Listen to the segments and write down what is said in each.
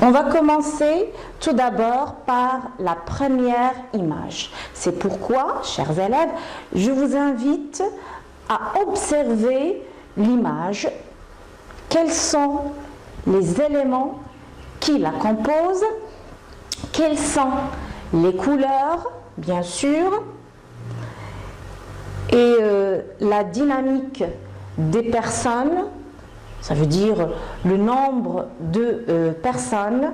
On va commencer tout d'abord par la première image. C'est pourquoi, chers élèves, je vous invite à observer l'image. Quels sont les éléments qui la composent? Quelles sont les couleurs, bien sûr, et la dynamique des personnes, ça veut dire le nombre de personnes,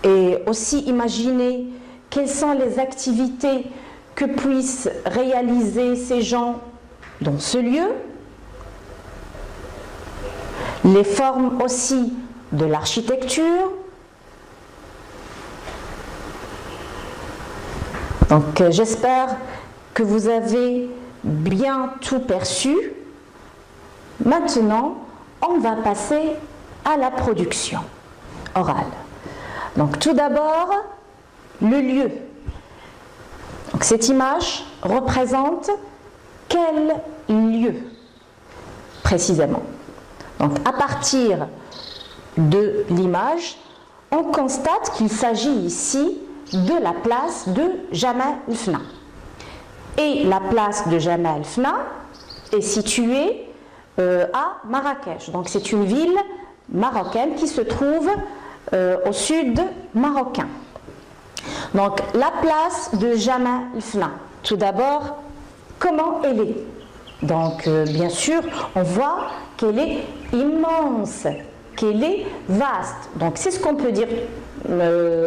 et aussi imaginer quelles sont les activités que puissent réaliser ces gens dans ce lieu, les formes aussi de l'architecture. Donc j'espère que vous avez bien tout perçu. Maintenant, on va passer à la production orale. Donc tout d'abord, le lieu. Donc cette image représente quel lieu précisément? Donc à partir de l'image, on constate qu'il s'agit ici de la place de Jamal el-Fna. Et la place de Jamal el-Fna est située à Marrakech. Donc c'est une ville marocaine qui se trouve au sud marocain. Donc la place de Jamal el-Fna, tout d'abord, comment elle est? Donc bien sûr, on voit qu'elle est immense, qu'elle est vaste. Donc c'est ce qu'on peut dire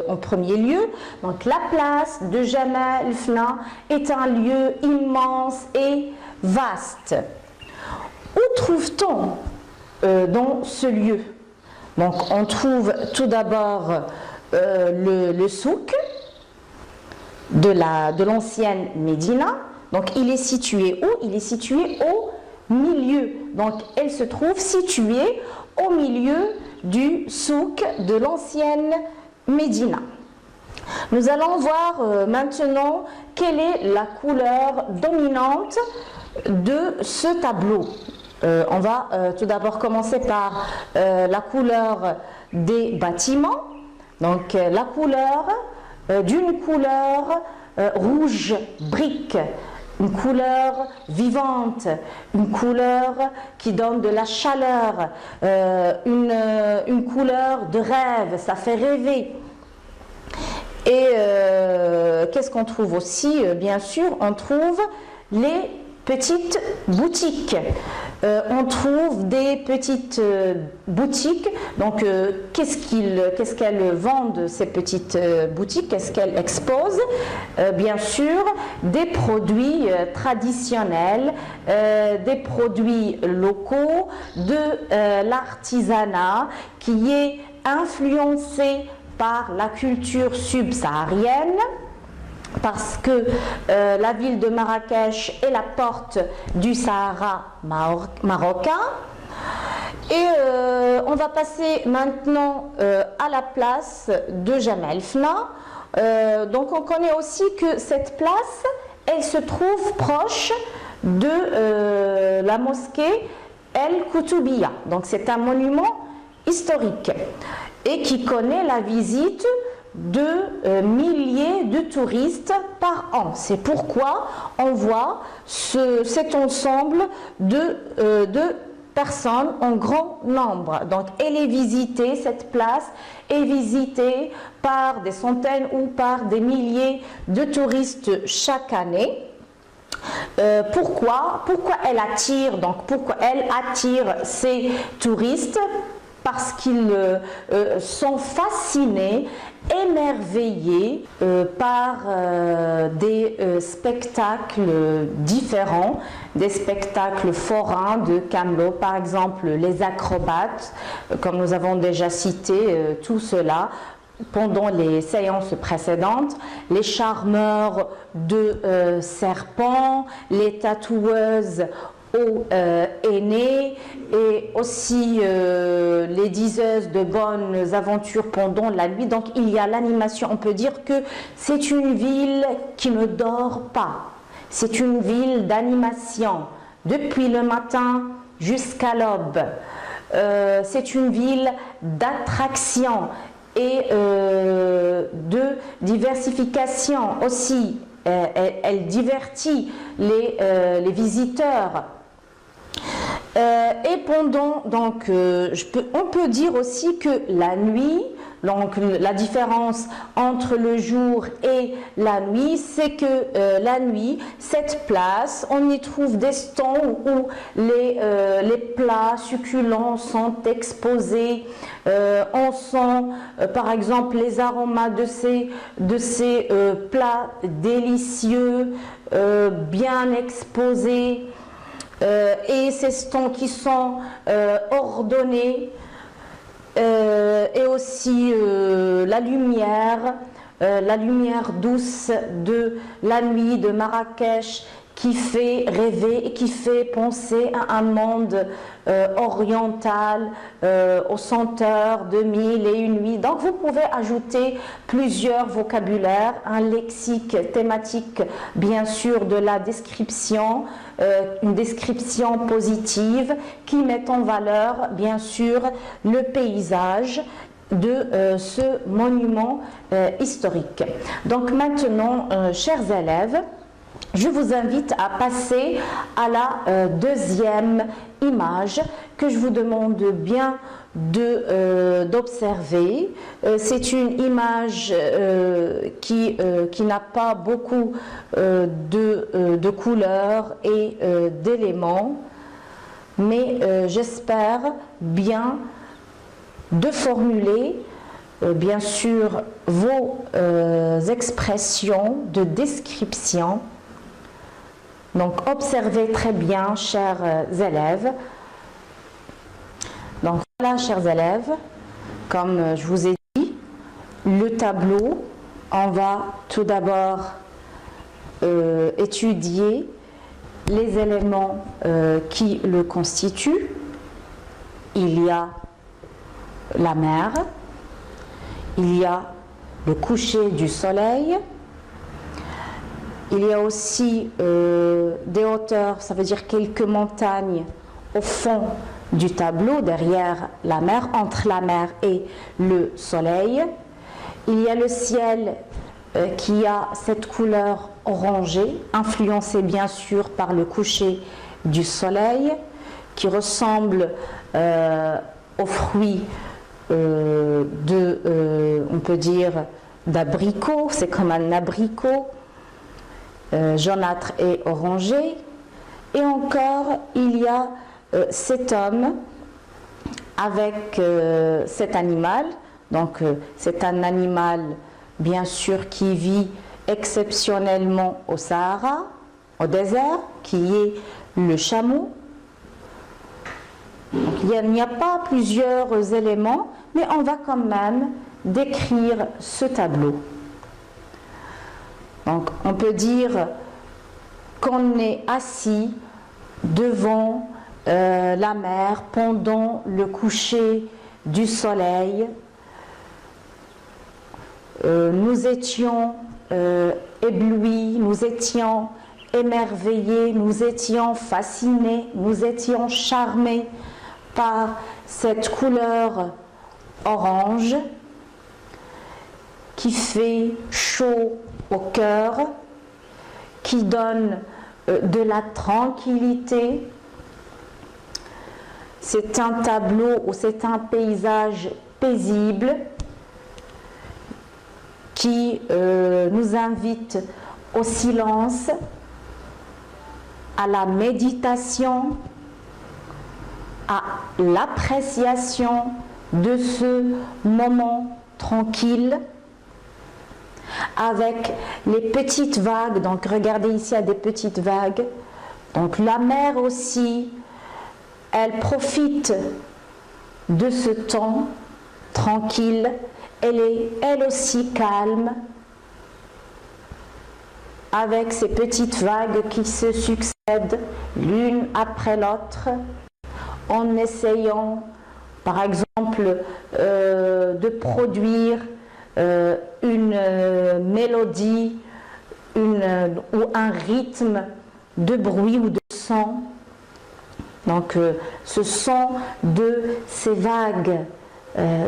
en premier lieu. Donc la place de Jamal el-Fna est un lieu immense et vaste. Où trouve-t-on dans ce lieu? Donc on trouve tout d'abord le souk de l'ancienne Médina. Donc il est situé où? Il est situé au milieu. Donc elle se trouve située au milieu du souk de l'ancienne Médina. Nous allons voir maintenant quelle est la couleur dominante de ce tableau. On va tout d'abord commencer par la couleur des bâtiments. Donc la couleur d'une couleur rouge brique, une couleur vivante, une couleur qui donne de la chaleur, une couleur de rêve, ça fait rêver. Et qu'est-ce qu'on trouve aussi? Bien sûr, on trouve les petites boutiques. On trouve des petites boutiques. Donc, qu'est-ce qu'elles vendent, ces petites boutiques? Qu'est-ce qu'elles exposent? Bien sûr, des produits traditionnels, des produits locaux, de l'artisanat qui est influencé par la culture subsaharienne, parce que la ville de Marrakech est la porte du Sahara marocain. Et on va passer maintenant à la place de Jamal el-Fna. Donc on connaît aussi que cette place, elle se trouve proche de la mosquée El Koutoubia. Donc c'est un historique et qui connaît la visite de milliers de touristes par an. C'est pourquoi on voit cet ensemble de personnes en grand nombre. Donc elle est visitée, cette place est visitée par des centaines ou par des milliers de touristes chaque année. Pourquoi elle attire, donc pourquoi elle attire ces touristes? Parce qu'ils sont fascinés, émerveillés par des spectacles différents, des spectacles forains de Camelot, par exemple les acrobates, comme nous avons déjà cité tout cela pendant les séances précédentes, les charmeurs de serpents, les tatoueuses aux aînés et aussi les diseuses de bonnes aventures pendant la nuit. Donc il y a l'animation. On peut dire que c'est une ville qui ne dort pas. C'est une ville d'animation depuis le matin jusqu'à l'aube. c'est une ville d'attraction et de diversification aussi. Elle divertit les visiteurs. Et pendant, donc, on peut dire aussi que la nuit, donc la différence entre le jour et la nuit, c'est que la nuit, cette place, on y trouve des stands où les plats succulents sont exposés. On sent par exemple les aromates de ces plats délicieux, bien exposés. Et ces stands qui sont ordonnés, et aussi la lumière douce de la nuit de Marrakech qui fait rêver et qui fait penser à un monde oriental, aux senteurs de mille et une nuits. Donc vous pouvez ajouter plusieurs vocabulaires, un lexique thématique bien sûr de la description, une description positive qui met en valeur bien sûr le paysage de ce monument historique. Donc maintenant, chers élèves, je vous invite à passer à la deuxième image que je vous demande bien d'observer. C'est une image qui n'a pas beaucoup de couleurs et d'éléments, mais j'espère bien de formuler bien sûr vos expressions de description. Donc observez très bien, chers élèves. Donc voilà, chers élèves, comme je vous ai dit, le tableau, on va tout d'abord étudier les éléments qui le constituent. Il y a la mer, il y a le coucher du soleil, il y a aussi des hauteurs, ça veut dire quelques montagnes au fond du tableau, derrière la mer, entre la mer et le soleil. Il y a le ciel qui a cette couleur orangée, influencée bien sûr par le coucher du soleil, qui ressemble aux fruits on peut dire, d'abricot, c'est comme un abricot, jaunâtre et orangé. Et encore, il y a cet homme avec cet animal. Donc, c'est un animal, bien sûr, qui vit exceptionnellement au Sahara, au désert, qui est le chameau. Donc, il n'y a pas plusieurs éléments, mais on va quand même décrire ce tableau. Donc, on peut dire qu'on est assis devant la mer pendant le coucher du soleil. Nous étions éblouis, nous étions émerveillés, nous étions fascinés, nous étions charmés par cette couleur orange qui fait chaud au cœur, qui donne de la tranquillité. C'est un tableau ou c'est un paysage paisible qui nous invite au silence, à la méditation, à l'appréciation de ce moment tranquille avec les petites vagues. Donc regardez ici, il y a des petites vagues. Donc la mer aussi, elle profite de ce temps tranquille. Elle est elle aussi calme avec ces petites vagues qui se succèdent l'une après l'autre, en essayant par exemple de produire une mélodie ou un rythme de bruit ou de son. Donc Donc ce sont de ces vagues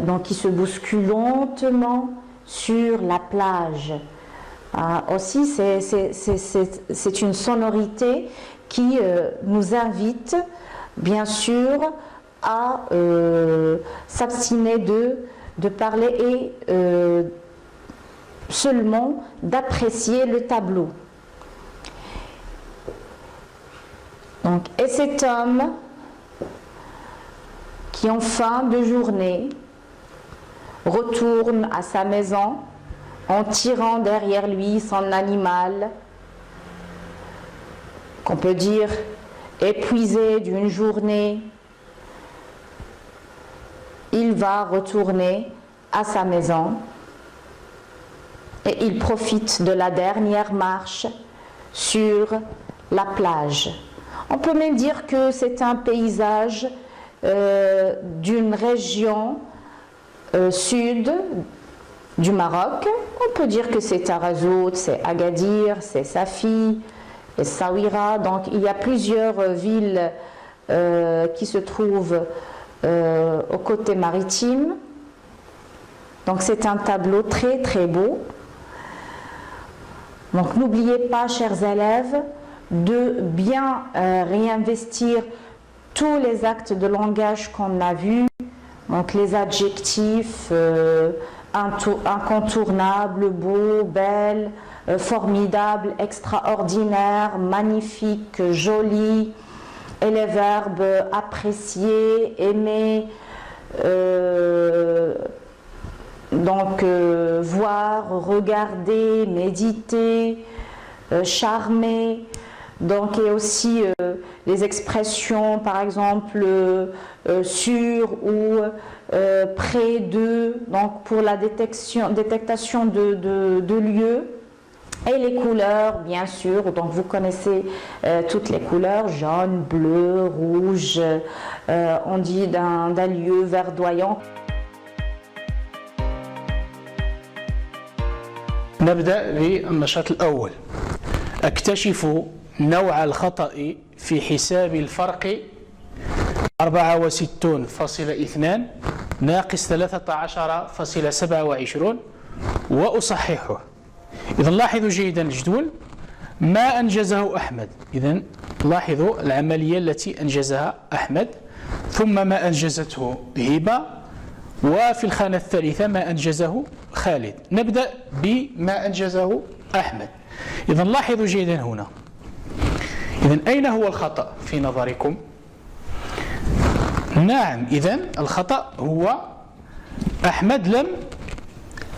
donc, qui se bousculent lentement sur la plage. Aussi, c'est une sonorité qui nous invite, bien sûr, à s'abstiner de parler et seulement d'apprécier le tableau. Donc, et cet homme qui en fin de journée retourne à sa maison en tirant derrière lui son animal, qu'on peut dire épuisé d'une journée, il va retourner à sa maison et il profite de la dernière marche sur la plage. On peut même dire que c'est un paysage d'une région sud du Maroc. On peut dire que c'est Tarazout, c'est Agadir, c'est Safi, et Saouira. Donc il y a plusieurs villes qui se trouvent au côté maritime. Donc c'est un tableau très très beau. Donc n'oubliez pas, chers élèves, de bien réinvestir tous les actes de langage qu'on a vus, donc les adjectifs incontournables, beau, belle, formidable, extraordinaire, magnifique, joli, et les verbes apprécier, aimer, voir, regarder, méditer, charmer. Donc, et aussi les expressions, par exemple, sur ou près de, donc pour la détection de lieux. Et les couleurs, bien sûr, donc vous connaissez toutes les couleurs, jaune, bleu, rouge, on dit d'un lieu verdoyant. نبدأ بالنشاط الأول. أكتشف نوع الخطأ في حساب الفرق 64.2 ناقص 13.27 وأصححه. إذا لاحظوا جيدا الجدول ما أنجزه أحمد. إذا لاحظوا العملية التي أنجزها أحمد، ثم ما أنجزته هبة، وفي الخانة الثالثة ما أنجزه خالد. نبدأ بما أنجزه أحمد. إذا لاحظوا جيدا هنا. إذا أين هو الخطأ في نظركم؟ نعم، إذا الخطأ هو أحمد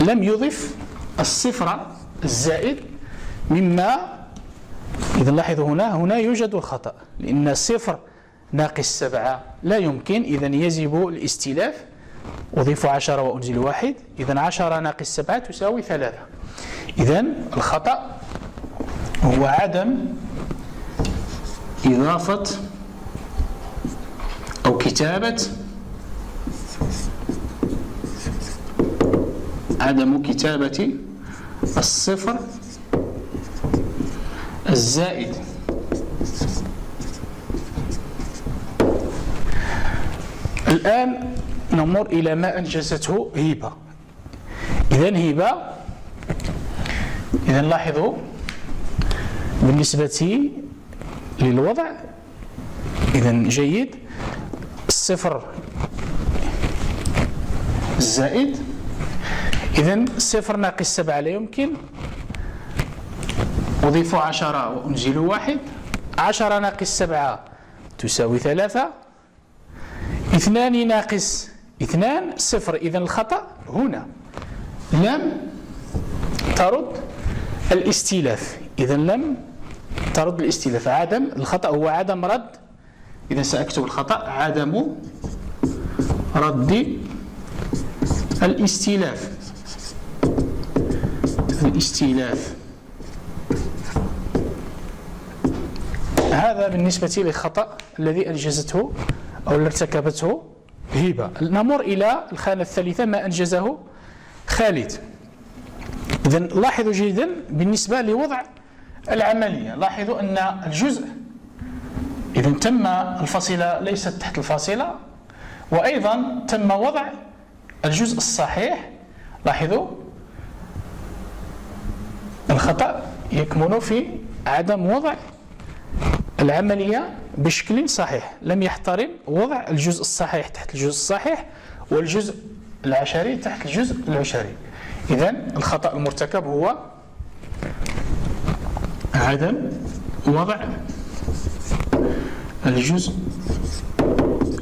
لم يضف الصفر الزائد مما. إذا لاحظوا هنا يوجد الخطأ، لأن 0 ناقص 7 لا يمكن، إذا يجب الاستلاف. أضيف 10 وأنزل 1، إذا 10 ناقص 7 تساوي 3. إذا الخطأ هو عدم إضافة أو عدم كتابة الصفر الزائد. الآن نمر إلى ما أنجزته هبة. إذا لاحظوا بالنسبة للوضع، إذا جيد، الصفر الزائد، إذا 0 ناقص 7 لا يمكن، أضيف 10 وأنزل 1، 10 ناقص 7 تساوي 3، 2 ناقص 2 0. إذا الخطأ هنا لم ترد الاستلاف. إذا لم ترد الاستلاف. الخطأ هو عدم رد. إذا سأكتب الخطأ عدم رد الاستلاف. هذا بالنسبة للخطأ الذي أنجزته أو الذي ارتكبته هبة. نمر إلى الخانة الثالثة ما أنجزه خالد. إذا لاحظوا جيدا بالنسبة لوضع العملية، لاحظوا أن الجزء إذا تم الفاصلة ليست تحت الفاصلة، وأيضا تم وضع الجزء الصحيح. لاحظوا الخطأ يكمن في عدم وضع العملية بشكل صحيح، لم يحترم وضع الجزء الصحيح تحت الجزء الصحيح والجزء العشري تحت الجزء العشري. إذن الخطأ المرتكب هو عدم وضع الجزء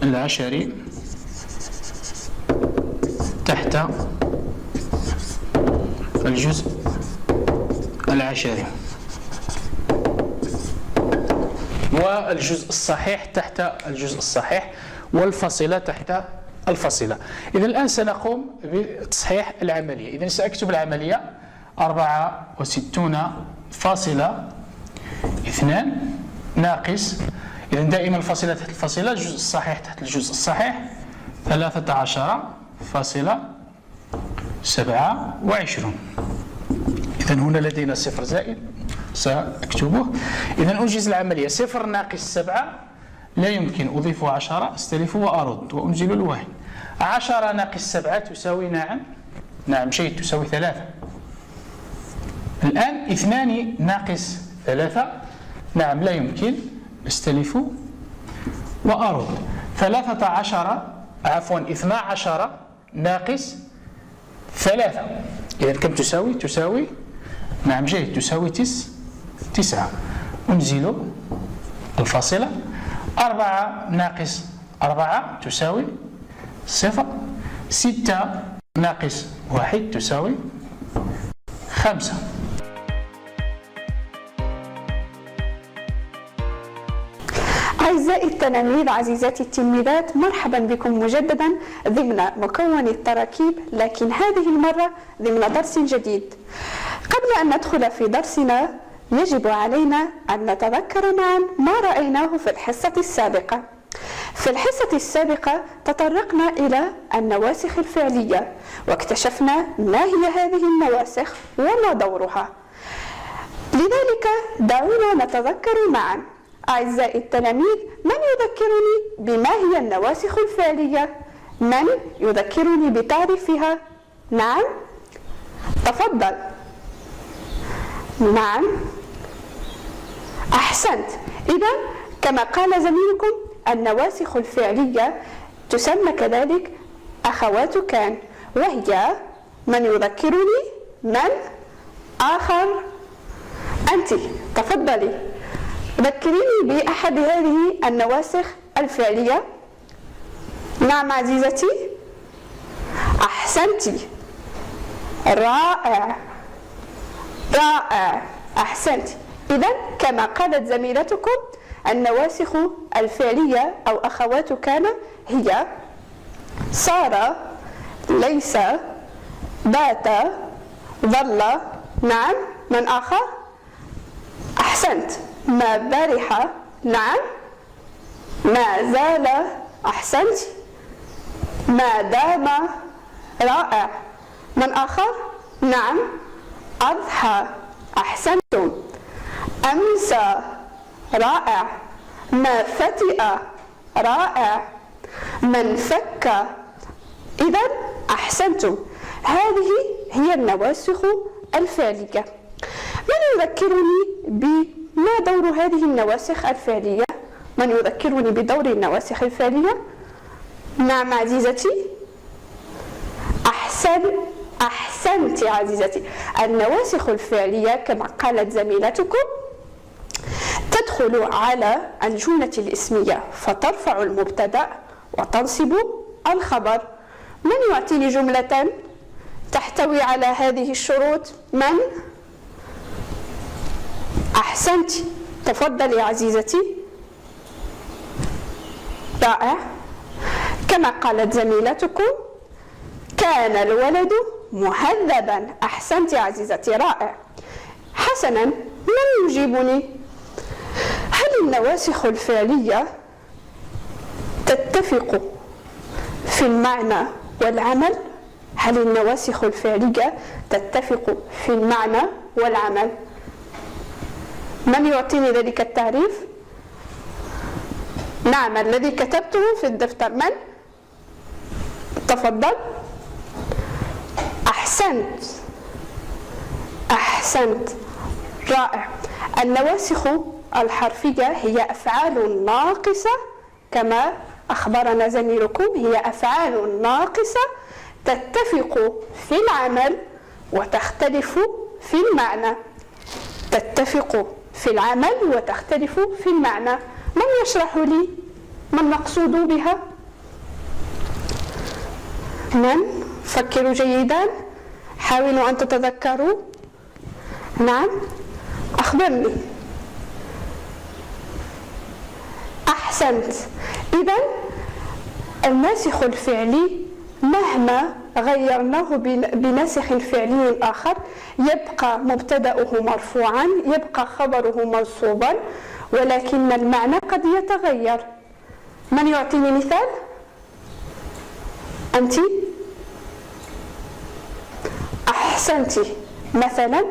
العشري تحت الجزء العشري والجزء الصحيح تحت الجزء الصحيح والفاصلة تحت الفاصلة. إذن الآن سنقوم بتصحيح العملية. إذن سأكتب العملية 64.2 ناقص، إذن دائما الفاصلة تحت الفاصلة، الجزء الصحيح تحت الجزء الصحيح 13.27. إذن هنا لدينا صفر زائد سأكتبه. إذن أنجز العملية 0 ناقص 7 لا يمكن، أضيف 10 أستلف وأرد وأنزل الواحد. 10 ناقص 7 تساوي نعم شيء تساوي 3. الآن 2 ناقص 3 نعم لا يمكن، أستلف وأرد. 12 ناقص 3 إذا كم تساوي؟ تساوي نعم جيد تساوي 9. أنزل الفاصلة. 4 ناقص 4 تساوي 0. 6 ناقص 1 تساوي 5. أعزائي التلاميذ، عزيزاتي التلميذات، مرحبا بكم مجددا ضمن مكون التراكيب، لكن هذه المرة ضمن درس جديد. قبل أن ندخل في درسنا يجب علينا أن نتذكر معا ما رأيناه في الحصة السابقة. في الحصة السابقة تطرقنا إلى النواسخ الفعلية واكتشفنا ما هي هذه النواسخ وما دورها. لذلك دعونا نتذكر معا. أعزائي التلاميذ، من يذكرني بما هي النواسخ الفعلية؟ من يذكرني بتعريفها؟ نعم، تفضل. نعم، أحسنت. إذا كما قال زميلكم النواسخ الفعلية تسمى كذلك أخوات كان، وهي من يذكرني؟ من آخر؟ أنت تفضلي، ذكريني بأحد هذه النواسخ الفعلية. نعم عزيزتي، أحسنتي، رائع رائع، أحسنت. إذن كما قالت زميلتكم النواسخ الفعلية أو أخوات كان هي صار، ليس، بات، ظل. نعم، من آخر؟ أحسنت، ما برح. نعم، ما زال. أحسنت، ما دام. رائع، من آخر؟ نعم، أضحى. أحسنتم، أمسى. رائع، ما فتئ. رائع، من فك. إذن أحسنتم، هذه هي النواسخ الفعلية. من يذكرني بما دور هذه النواسخ الفعلية؟ من يذكرني بدور النواسخ الفعلية؟ نعم عزيزتي، أحسنت عزيزتي. النواسخ الفعلية كما قالت زميلتكم تدخل على الجملة الاسمية فترفع المبتدأ وتنصب الخبر. من يعطيني جملة تحتوي على هذه الشروط؟ من؟ أحسنت، تفضلي عزيزتي. رائع، كما قالت زميلتكم كان الولد مهذبا. أحسنت يا عزيزتي، رائع. حسنا، من يجيبني؟ هل النواسخ الفعلية تتفق في المعنى والعمل؟ هل النواسخ الفعلية تتفق في المعنى والعمل؟ من يعطيني ذلك التعريف؟ نعم، الذي كتبته في الدفتر من؟ تفضل. أحسنت، أحسنت، رائع. النواسخ الحرفية هي أفعال ناقصة كما أخبرنا زميلكم، هي أفعال ناقصة تتفق في العمل وتختلف في المعنى. تتفق في العمل وتختلف في المعنى. من يشرح لي ما المقصود بها؟ من؟ فكروا جيدا، حاولوا أن تتذكروا. نعم، أخبرني. أحسنت. إذن الناسخ الفعلي مهما غيرناه بناسخ فعلي آخر يبقى مبتدأه مرفوعا، يبقى خبره منصوبا، ولكن المعنى قد يتغير. من يعطيني مثال؟ أنت؟ أحسنتي. مثلا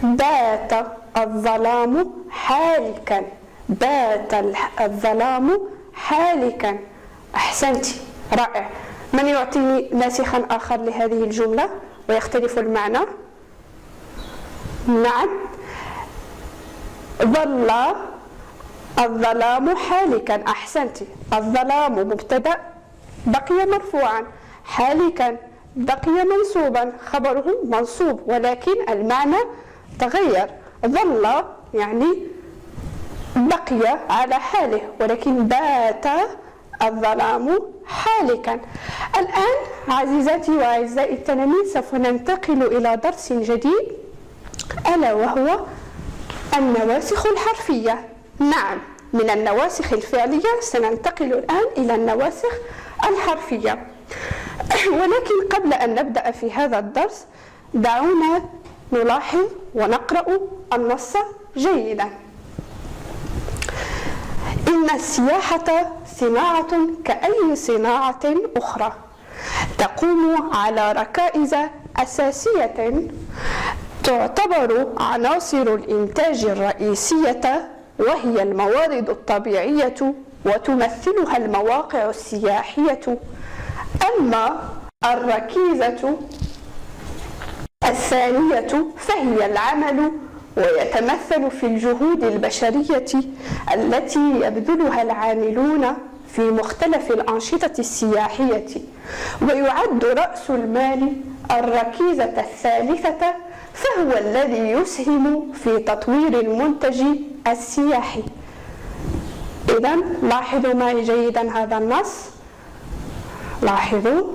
بات الظلام حالكا، بات الظلام حالكا. أحسنتي، رائع. من يعطيني ناسخا آخر لهذه الجملة ويختلف المعنى؟ نعم، ظل الظلام حالكا. أحسنتي، الظلام مبتدأ بقي مرفوعا، حالكا بقي منصوبا، خبره منصوب ولكن المعنى تغير. ظل يعني بقي على حاله، ولكن بات الظلام حالكا. الآن عزيزاتي وأعزائي التلاميذ سوف ننتقل إلى درس جديد ألا وهو النواسخ الحرفية. نعم، من النواسخ الفعلية سننتقل الآن إلى النواسخ الحرفية. ولكن قبل أن نبدأ في هذا الدرس دعونا نلاحظ ونقرأ النص جيدا. إن السياحة صناعة كأي صناعة أخرى، تقوم على ركائز أساسية تعتبر عناصر الإنتاج الرئيسية، وهي الموارد الطبيعية وتمثلها المواقع السياحية. أما الركيزة الثانية فهي العمل، ويتمثل في الجهود البشرية التي يبذلها العاملون في مختلف الأنشطة السياحية. ويعد رأس المال الركيزة الثالثة، فهو الذي يسهم في تطوير المنتج السياحي. إذن لاحظوا معي جيدا هذا النص، لاحظوا.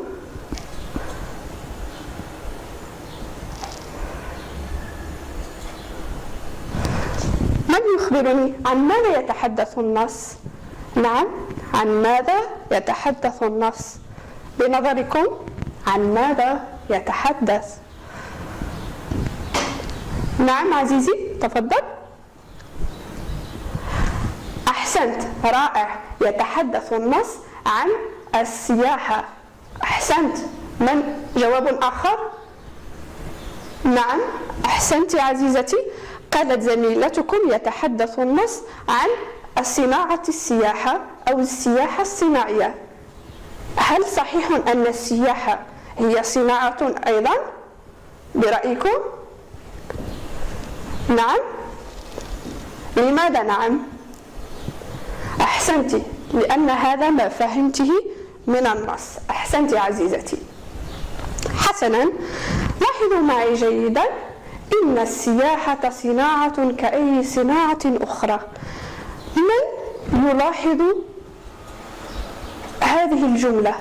من يخبرني عن ماذا يتحدث النص؟ نعم، عن ماذا يتحدث النص بنظركم؟ عن ماذا يتحدث؟ نعم عزيزي، تفضل. أحسنت، رائع. يتحدث النص عن السياحة. أحسنت. من جواب آخر؟ نعم، أحسنت يا عزيزتي. قالت زميلتكم يتحدث النص عن الصناعة السياحة أو السياحة الصناعية. هل صحيح أن السياحة هي صناعة أيضا برأيكم؟ نعم؟ لماذا نعم؟ أحسنتي، لأن هذا ما فهمته من النص. أحسنتي عزيزتي. حسنا، لاحظوا معي جيدا. إن السياحة صناعة كأي صناعة أخرى. من يلاحظ هذه الجملة؟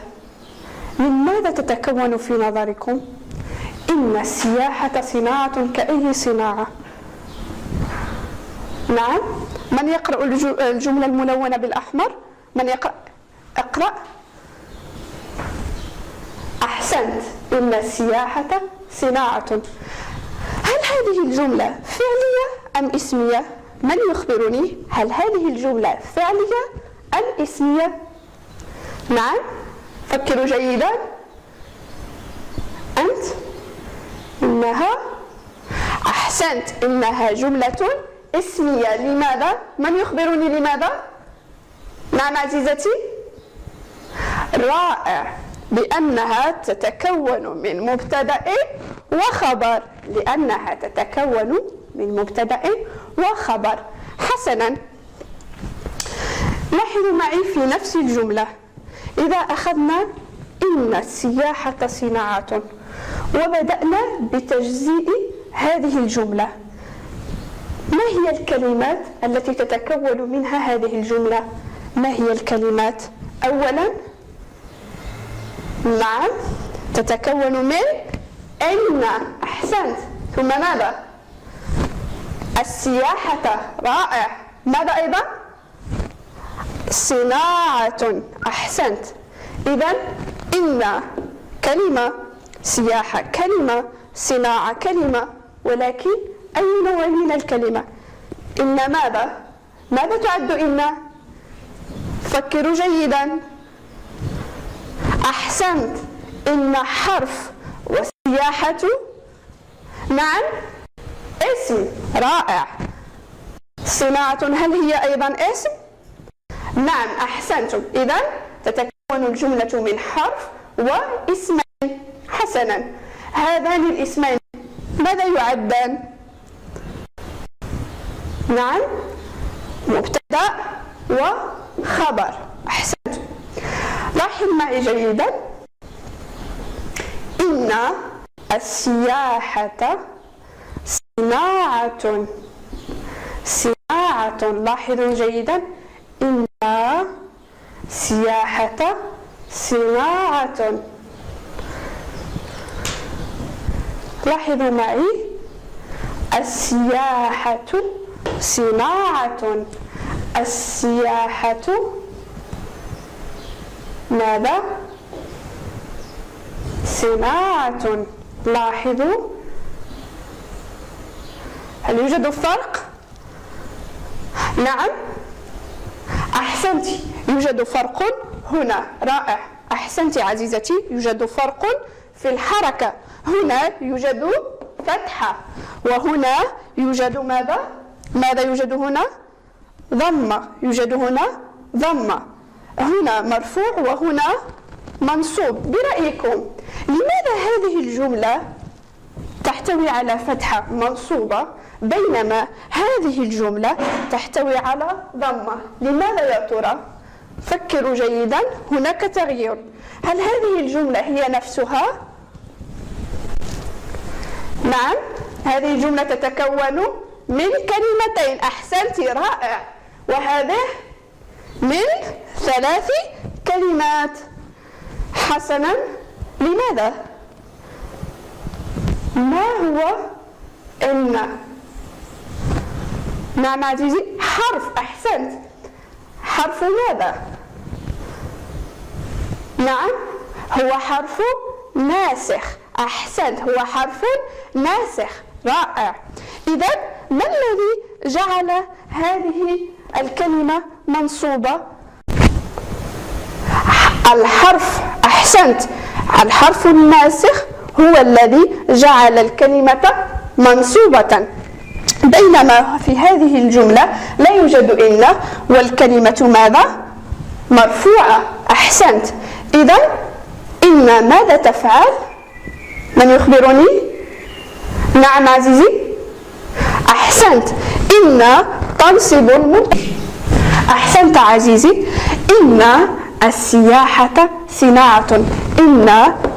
من ماذا تتكون في نظركم؟ إن السياحة صناعة كأي صناعة. نعم، من يقرأ الجملة الملونة بالأحمر؟ من يقرأ؟ اقرأ. أحسنت، إن السياحة صناعة. هل هذه الجملة فعلية أم اسمية؟ من يخبرني؟ هل هذه الجملة فعلية أم اسمية؟ نعم، فكروا جيدا. أنت؟ إنها، أحسنت، إنها جملة اسمية. لماذا؟ من يخبرني لماذا؟ نعم عزيزتي؟ رائع، لأنها تتكون من مبتدأ وخبر، لأنها تتكون من مبتدأ وخبر. حسنا، لاحظوا معي في نفس الجملة، إذا أخذنا إن السياحة صناعة وبدأنا بتجزيء هذه الجملة، ما هي الكلمات التي تتكون منها هذه الجملة؟ ما هي الكلمات؟ أولا، نعم، تتكون من إن. أحسنت. ثم ماذا؟ السياحة. رائع. ماذا أيضا؟ صناعة. أحسنت. إذن إن كلمة، سياحة كلمة، صناعة كلمة، ولكن أي نوع من الكلمة؟ إن ماذا؟ ماذا تعد إن؟ فكروا جيدا. أحسنت، إن حرف، والسياحة نعم اسم. رائع. صناعة هل هي أيضا اسم؟ نعم أحسنتم. إذن تتكون الجملة من حرف واسمين. حسنا، هذان الاسمين ماذا يعدان؟ نعم، مبتدأ وخبر. أحسنتم. لاحظ معي جيدا، إن السياحة صناعة. صناعة. لاحظوا جيدا، إن سياحة صناعة. لاحظوا معي، السياحة صناعة. السياحة ماذا؟ صناعة. لاحظوا، هل يوجد فرق؟ نعم أحسنت، يوجد فرق هنا. رائع. أحسنت عزيزتي، يوجد فرق في الحركة. هنا يوجد فتحة، وهنا يوجد ماذا؟ ماذا يوجد هنا؟ ضمة. يوجد هنا ضمة. هنا مرفوع وهنا منصوب. برأيكم لماذا هذه الجملة تحتوي على فتحة منصوبة بينما هذه الجملة تحتوي على ضمة؟ لماذا يا ترى؟ فكروا جيدا، هناك تغيير. هل هذه الجملة هي نفسها؟ نعم، هذه الجملة تتكون من كلمتين. أحسنت. رائع. وهذه من 3 كلمات. حسنا، لماذا؟ ما هو إن؟ نعم عزيزي، حرف. أحسنت. حرف ماذا؟ نعم، هو حرف ناسخ. أحسنت، هو حرف ناسخ. رائع. إذن ما الذي جعل هذه الكلمة منصوبة؟ الحرف. أحسنت، الحرف الناسخ هو الذي جعل الكلمة منصوبة، بينما في هذه الجملة لا يوجد إن، والكلمة ماذا؟ مرفوعة. أحسنت. إذن إن ماذا تفعل؟ من يخبرني؟ نعم عزيزي. أحسنت، إن تنصب المبتدأ. أحسنت عزيزي. إن السياحة صناعة. إن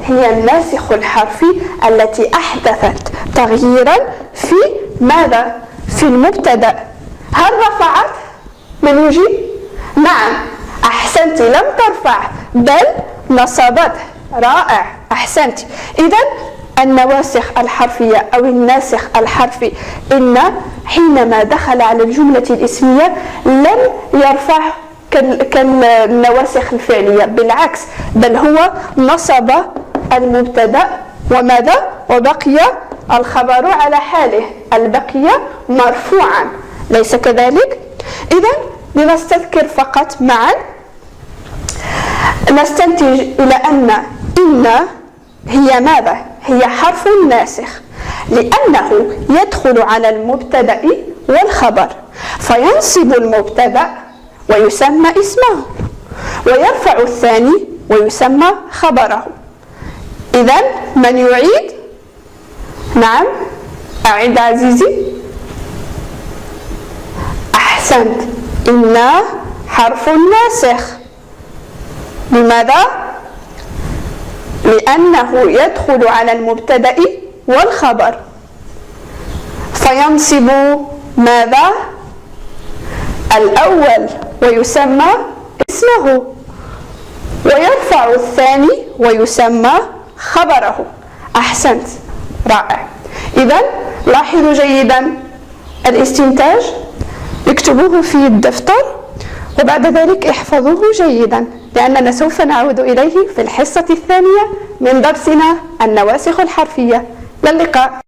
هي الناسخ الحرفي التي أحدثت تغييرا في ماذا؟ في المبتدأ. هل رفعت؟ من يجيب؟ نعم أحسنت، لم ترفع بل نصبت. رائع. أحسنت. إذن النواسخ الحرفية أو الناسخ الحرفي إن حينما دخل على الجملة الاسمية لم يرفع كالنواسخ الفعلية، بالعكس، بل هو نصب المبتدأ وماذا؟ وبقي الخبر على حاله، البقي مرفوعا، ليس كذلك؟ إذن لنستذكر فقط معا، نستنتج إلى أن إن هي ماذا؟ هي حرف ناسخ، لأنه يدخل على المبتدأ والخبر فينصب المبتدأ ويسمى اسمه، ويرفع الثاني ويسمى خبره. إذن من يعيد؟ نعم، أعد عزيزي. أحسنت، إن حرف ناسخ. لماذا؟ لأنه يدخل على المبتدأ والخبر، فينصب ماذا؟ الأول ويسمى اسمه، ويرفع الثاني ويسمى خبره. أحسنت، رائع. إذن لاحظوا جيدا الاستنتاج، اكتبوه في الدفتر وبعد ذلك احفظوه جيدا، لأننا سوف نعود إليه في الحصة الثانية من درسنا النواسخ الحرفية. إلى اللقاء.